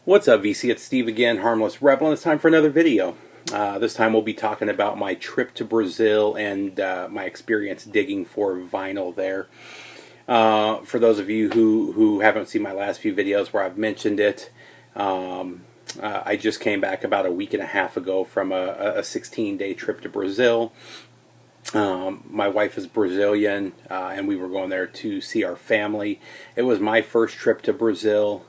What's up, VC? It's Steve again, Harmless Rebel, and it's time for another video. This time we'll be talking about my trip to Brazil and my experience digging for vinyl there. For those of you who haven't seen my last few videos where I've mentioned it, I just came back about a week and a half ago from a 16-day trip to Brazil. My wife is Brazilian, and we were going there to see our family. It was my first trip to Brazil.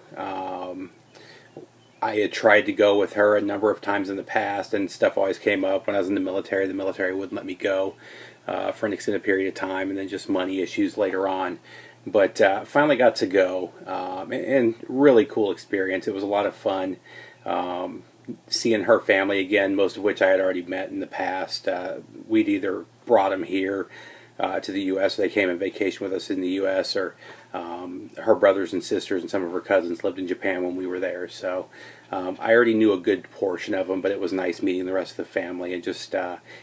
I had tried to go with her a number of times in the past, and stuff always came up. When I was in the military wouldn't let me go for an extended period of time, and then just money issues later on. But finally got to go, and really cool experience. It was a lot of fun seeing her family again, most of which I had already met in the past. We'd either brought them here to the U.S. They came on vacation with us in the U.S., or her brothers and sisters and some of her cousins lived in Japan when we were there. So I already knew a good portion of them, but it was nice meeting the rest of the family and just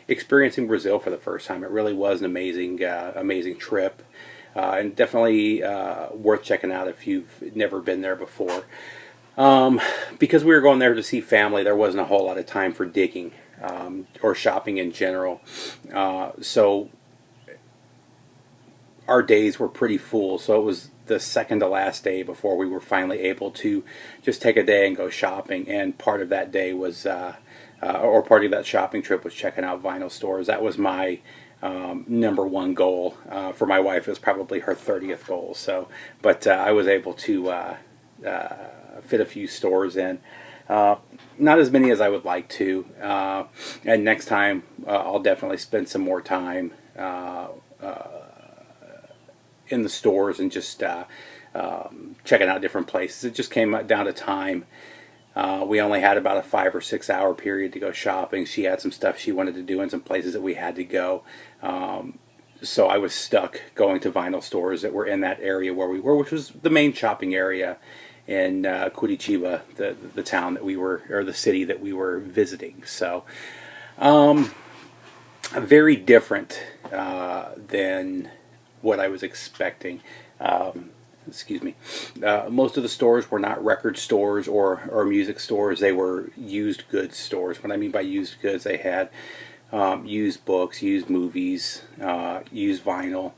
experiencing Brazil for the first time. It really was an amazing trip, and definitely worth checking out if you've never been there before. Because we were going there to see family, there wasn't a whole lot of time for digging or shopping in general. So our days were pretty full, so it was the second to last day before we were finally able to just take a day and go shopping. And part of that day was, or part of that shopping trip was checking out vinyl stores. That was my number one goal. For my wife, it was probably her 30th goal. So, but I was able to fit a few stores in. Not as many as I would like to. And next time, I'll definitely spend some more time in the stores and just checking out different places. It just came down to time. We only had about a 5 or 6 hour period to go shopping. She had some stuff she wanted to do and some places that we had to go. So I was stuck going to vinyl stores that were in that area where we were, which was the main shopping area in Curitiba, the town that we were, or the city that we were visiting. So very different than what I was expecting. Excuse me. Most of the stores were not record stores or music stores. They were used goods stores. What I mean by used goods, they had used books, used movies, used vinyl.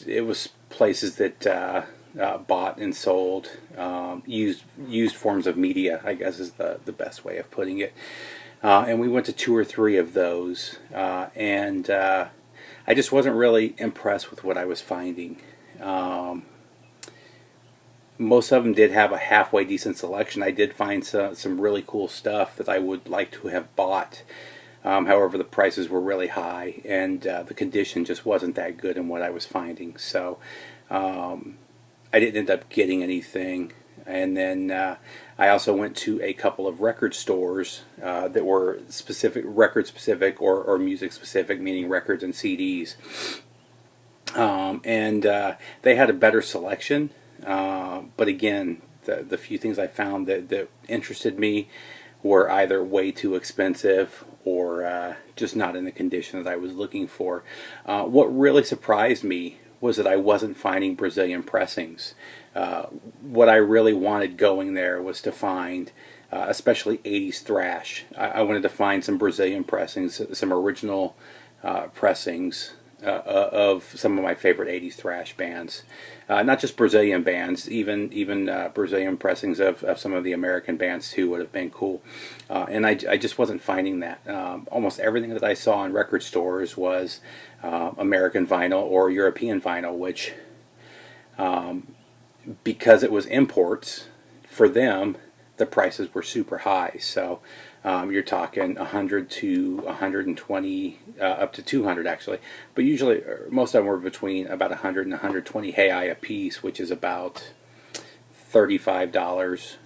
It was places that bought and sold used forms of media, I guess is the best way of putting it. And we went to 2 or 3 of those, and I just wasn't really impressed with what I was finding. Most of them did have a halfway decent selection. I did find some really cool stuff that I would like to have bought. However, the prices were really high, and the condition just wasn't that good in what I was finding. So I didn't end up getting anything. And then I also went to a couple of record stores that were record specific or music specific, meaning records and CDs. And they had a better selection. But again, the few things I found that interested me were either way too expensive or just not in the condition that I was looking for. What really surprised me was that I wasn't finding Brazilian pressings. What I really wanted going there was to find, especially 80s thrash. I wanted to find some Brazilian pressings, some original pressings of some of my favorite 80s thrash bands. Not just Brazilian bands, even Brazilian pressings of some of the American bands too would have been cool. And I just wasn't finding that. Almost everything that I saw in record stores was American vinyl or European vinyl, which because it was imports, for them the prices were super high. So you're talking 100 to 120, up to 200 actually. But usually, most of them were between about 100 and 120 reais a piece, which is about $35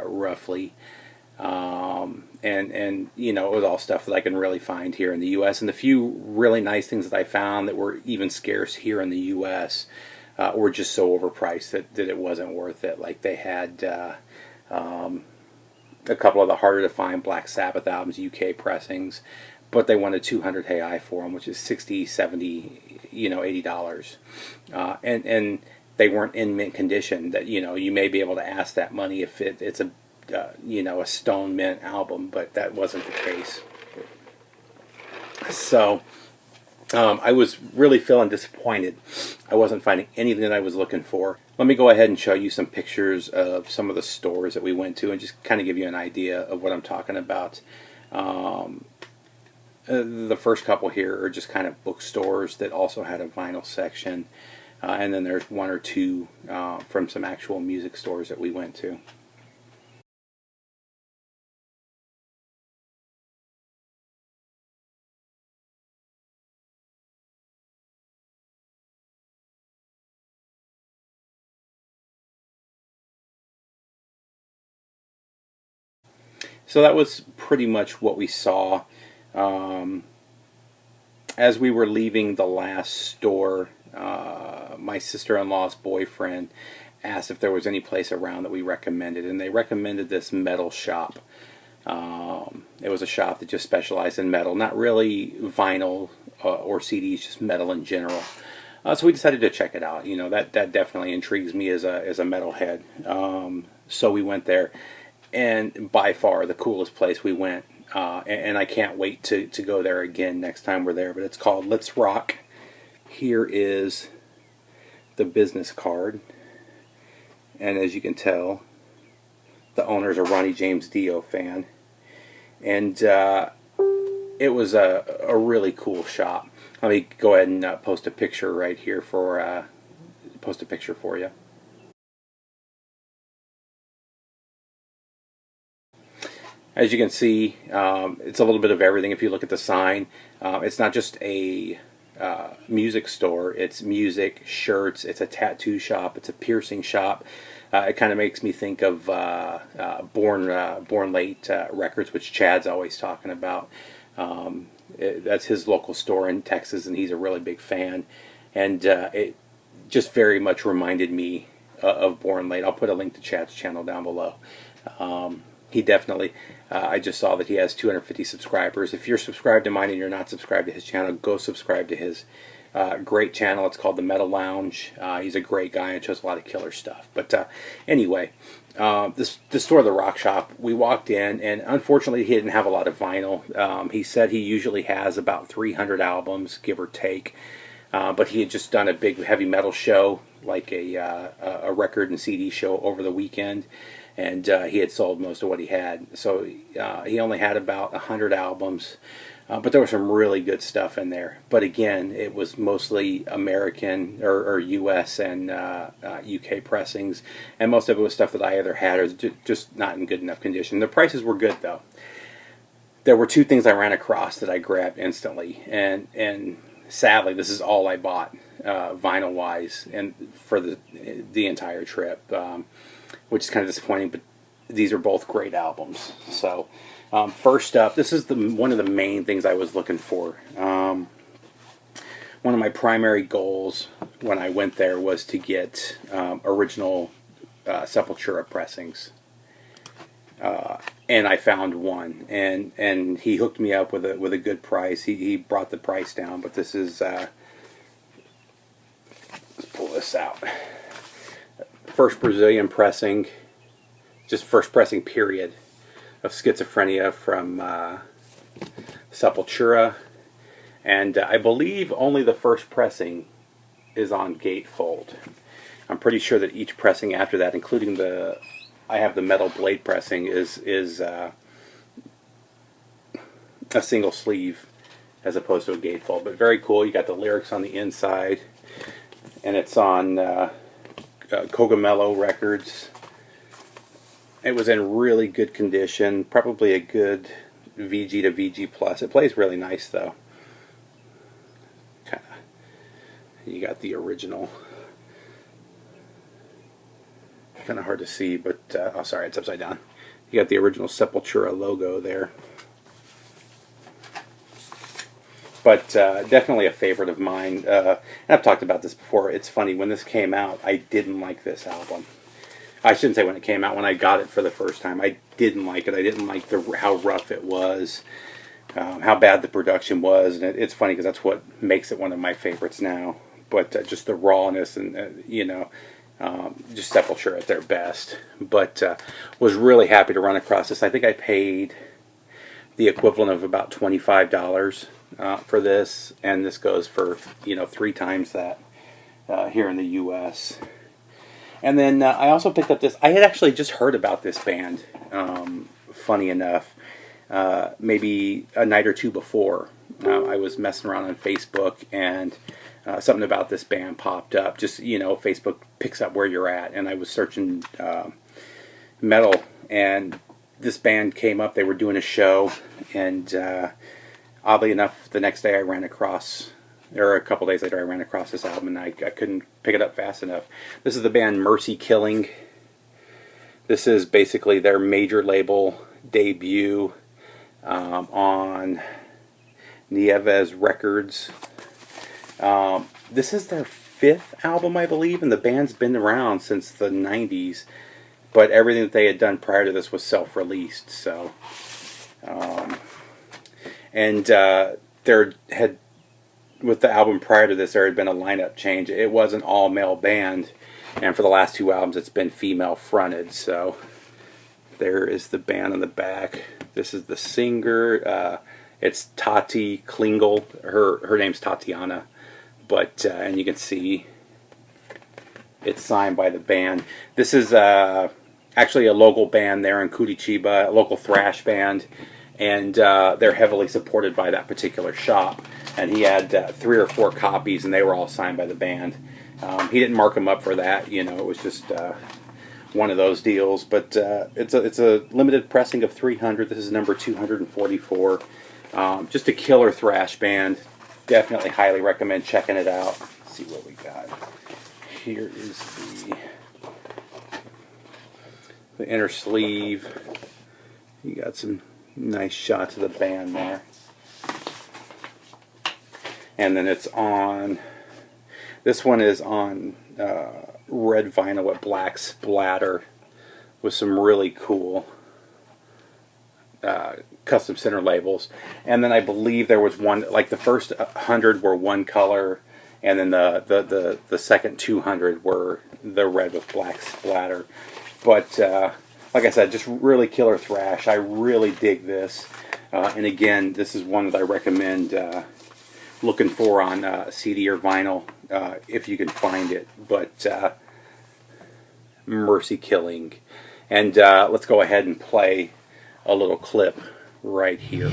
roughly. And you know, it was all stuff that I can really find here in the U.S. And the few really nice things that I found that were even scarce here in the U.S. Were just so overpriced that it wasn't worth it. Like they had a couple of the harder to find Black Sabbath albums, UK pressings, but they wanted 200 reais for them, which is 60, 70, $80. And they weren't in mint condition. That you may be able to ask that money if it's a a stone mint album, but that wasn't the case. So I was really feeling disappointed. I wasn't finding anything that I was looking for. Let me go ahead and show you some pictures of some of the stores that we went to and just kind of give you an idea of what I'm talking about. The first couple here are just kind of bookstores that also had a vinyl section. And then there's one or two from some actual music stores that we went to. So that was pretty much what we saw. As we were leaving the last store, my sister-in-law's boyfriend asked if there was any place around that we recommended, and they recommended this metal shop. It was a shop that just specialized in metal, not really vinyl or CDs, just metal in general. So we decided to check it out. That definitely intrigues me as a metalhead. So we went there, and by far the coolest place we went. And I can't wait to go there again next time we're there. But it's called Let's Rock. Here is the business card, and as you can tell, the owner's a Ronnie James Dio fan, and it was a really cool shop. Let me go ahead and post a picture right here for you. As you can see, it's a little bit of everything. If you look at the sign, it's not just a music store. It's music, shirts, it's a tattoo shop, it's a piercing shop. It kind of makes me think of Born Late Records, which Chad's always talking about. That's his local store in Texas, and he's a really big fan. And it just very much reminded me of Born Late. I'll put a link to Chad's channel down below. He definitely, I just saw that he has 250 subscribers. If you're subscribed to mine and you're not subscribed to his channel, go subscribe to his great channel. It's called The Metal Lounge. He's a great guy and shows a lot of killer stuff. But anyway, this store, The Rock Shop, we walked in, and unfortunately he didn't have a lot of vinyl. He said he usually has about 300 albums, give or take. But he had just done a big heavy metal show, like a record and CD show over the weekend. And he had sold most of what he had. So he only had about 100 albums. But there was some really good stuff in there. But again, it was mostly American or U.S. and UK pressings. And most of it was stuff that I either had or just not in good enough condition. The prices were good, though. There were two things I ran across that I grabbed instantly. And sadly, this is all I bought, vinyl-wise, and for the entire trip. Which is kind of disappointing, but these are both great albums. So, first up, this is one of the main things I was looking for. One of my primary goals when I went there was to get original Sepultura pressings. And I found one, and he hooked me up with a good price. He brought the price down, but this is, let's pull this out. First Brazilian pressing, just first pressing period, of Schizophrenia from Sepultura, and I believe only the first pressing is on gatefold. I'm pretty sure that each pressing after that, including I have the metal blade pressing, is a single sleeve as opposed to a gatefold. But very cool. You got the lyrics on the inside, and it's on Cogumelo Records. It was in really good condition, probably a good VG to VG plus. It plays really nice though. You got the original. Kind of hard to see, but oh, sorry, it's upside down. You got the original Sepultura logo there. But definitely a favorite of mine. And I've talked about this before. It's funny, when this came out, I didn't like this album. I shouldn't say when it came out. When I got it for the first time, I didn't like it. I didn't like how rough it was, how bad the production was. And it's funny because that's what makes it one of my favorites now. but just the rawness and just Sepultura at their best. But was really happy to run across this. I think I paid the equivalent of about $25 for this, and this goes for 3 times that here in the U.S. And then I also picked up this. I had actually just heard about this band, funny enough, maybe a night or two before. I was messing around on Facebook, and something about this band popped up. Just, Facebook picks up where you're at, and I was searching metal, and this band came up. They were doing a show, and oddly enough, the next day I ran across, or a couple days later, I ran across this album, and I couldn't pick it up fast enough. This is the band Mercy Killing. This is basically their major label debut on Nieves Records. This is their 5th album, I believe, and the band's been around since the 90s, but everything that they had done prior to this was self-released. So, there had, with the album prior to this, there had been a lineup change. It was an all-male band, and for the last 2 albums, it's been female-fronted. So there is the band on the back. This is the singer. It's Tati Klingel. Her name's Tatiana, but and you can see it's signed by the band. This is actually a local band there in Curitiba, a local thrash band, and they're heavily supported by that particular shop. And he had 3 or 4 copies, and they were all signed by the band. He didn't mark them up for that, it was just one of those deals. But it's a limited pressing of 300. This is number 244. Just a killer thrash band. Definitely highly recommend checking it out. Let's see what we got. Here is the inner sleeve. You got some nice shots of the band there. And then it's on, this one is on red vinyl with black splatter with some really cool custom center labels. And then I believe there was one, like the first 100 were one color, and then the second 200 were the red with black splatter. But like I said, just really killer thrash. I really dig this. And again, this is one that I recommend looking for on CD or vinyl if you can find it. But Mercy Killing. And let's go ahead and play a little clip right here.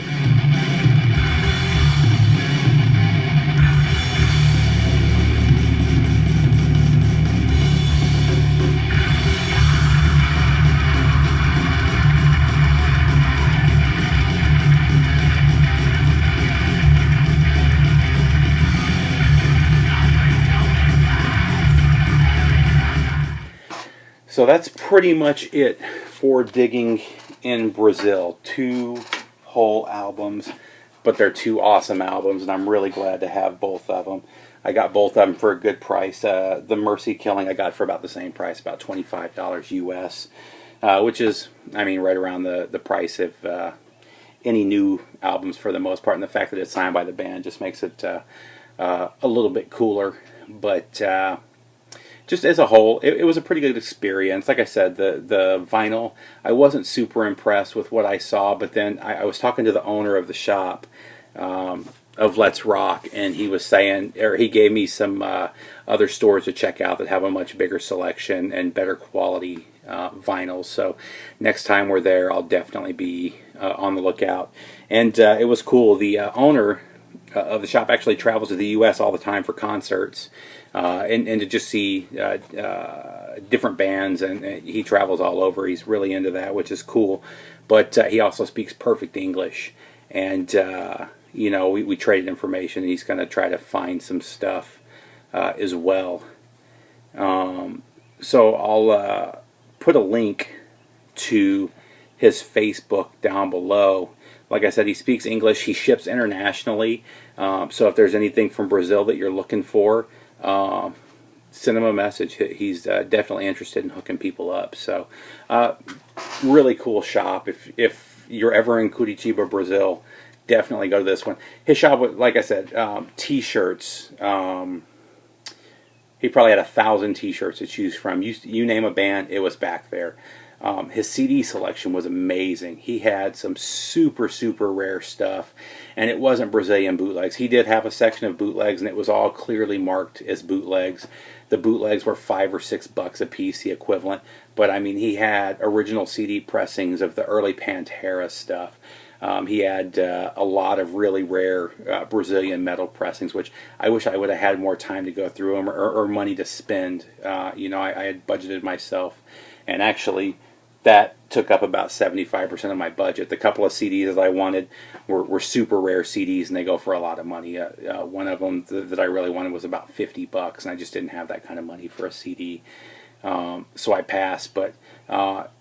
So that's pretty much it for digging in Brazil. 2 whole albums, but they're 2 awesome albums, and I'm really glad to have both of them. I got both of them for a good price. The Mercy Killing I got for about the same price, about $25 US, which is, right around the price of any new albums for the most part. And the fact that it's signed by the band just makes it a little bit cooler. But just as a whole, it was a pretty good experience. Like I said, the vinyl, I wasn't super impressed with what I saw, but then I was talking to the owner of the shop of Let's Rock, and he was saying, or he gave me some other stores to check out that have a much bigger selection and better quality vinyls. So next time we're there, I'll definitely be on the lookout. And it was cool. The owner of the shop actually travels to the U.S. all the time for concerts. And to just see different bands, and he travels all over. He's really into that, which is cool. But he also speaks perfect English, and we traded information, and he's going to try to find some stuff as well. So I'll put a link to his Facebook down below. Like I said, he speaks English. He ships internationally. So if there's anything from Brazil that you're looking for, send him a message. He's definitely interested in hooking people up. So really cool shop. If you're ever in Curitiba, Brazil, definitely go to this one. His shop, like I said, t-shirts, He probably had 1,000 T-shirts to choose from. You name a band, it was back there. His CD selection was amazing. He had some super, super rare stuff, and it wasn't Brazilian bootlegs. He did have a section of bootlegs, and it was all clearly marked as bootlegs. The bootlegs were $5 or $6 a piece, the equivalent. But I mean, he had original CD pressings of the early Pantera stuff. He had a lot of really rare Brazilian metal pressings, which I wish I would have had more time to go through them, or money to spend. You know, I had budgeted myself, and actually that took up about 75% of my budget. The couple of CDs that I wanted were super rare CDs, and they go for a lot of money. One of them that I really wanted was about $50, and I just didn't have that kind of money for a CD. So I passed, but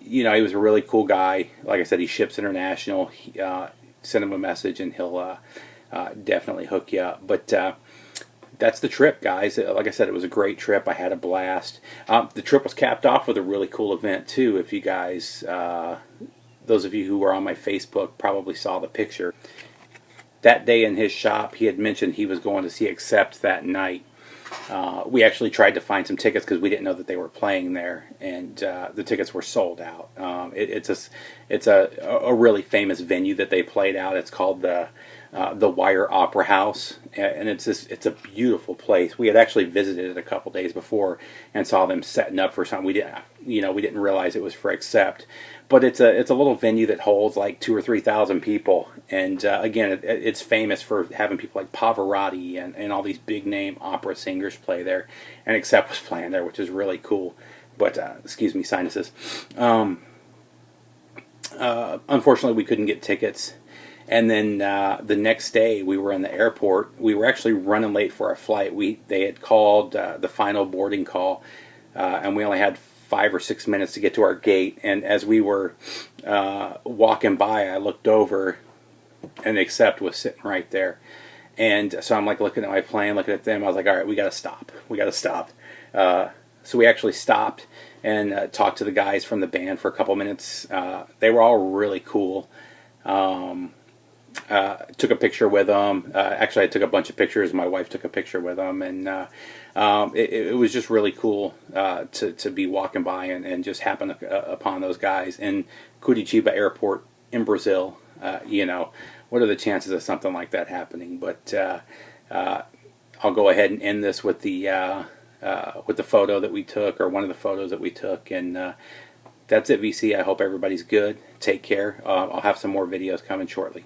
you know, he was a really cool guy. Like I said, he ships international. Send him a message, and he'll definitely hook you up. But that's the trip, guys. Like I said, it was a great trip. I had a blast. The trip was capped off with a really cool event too. If you guys, those of you who were on my Facebook, probably saw the picture. That day in his shop, he had mentioned he was going to see Accept that night. We actually tried to find some tickets because we didn't know that they were playing there, and the tickets were sold out. It's a really famous venue that they played out. It's called the Wire Opera House, and it's a beautiful place. We had actually visited it a couple days before and saw them setting up for something. We didn't realize it was for Accept, but it's a little venue that holds like 2,000 or 3,000 people, and again, it's famous for having people like Pavarotti and all these big name opera singers play there, and Accept was playing there, which is really cool. But excuse me, sinuses. Unfortunately, we couldn't get tickets. And then the next day, we were in the airport. We were actually running late for our flight. They had called the final boarding call, and we only had 5 or 6 minutes to get to our gate. And as we were walking by, I looked over, and Accept was sitting right there. And so I'm like looking at my plane, looking at them. I was like, all right, we got to stop. We got to stop. So we actually stopped and talked to the guys from the band for a couple minutes. They were all really cool. Took a picture with them. Actually, I took a bunch of pictures. My wife took a picture with them, and it was just really cool to be walking by and just happen upon those guys in Curitiba Airport in Brazil. You know, what are the chances of something like that happening? But I'll go ahead and end this with the photo that we took, or one of the photos that we took, and that's it, VC. I hope everybody's good. Take care. I'll have some more videos coming shortly.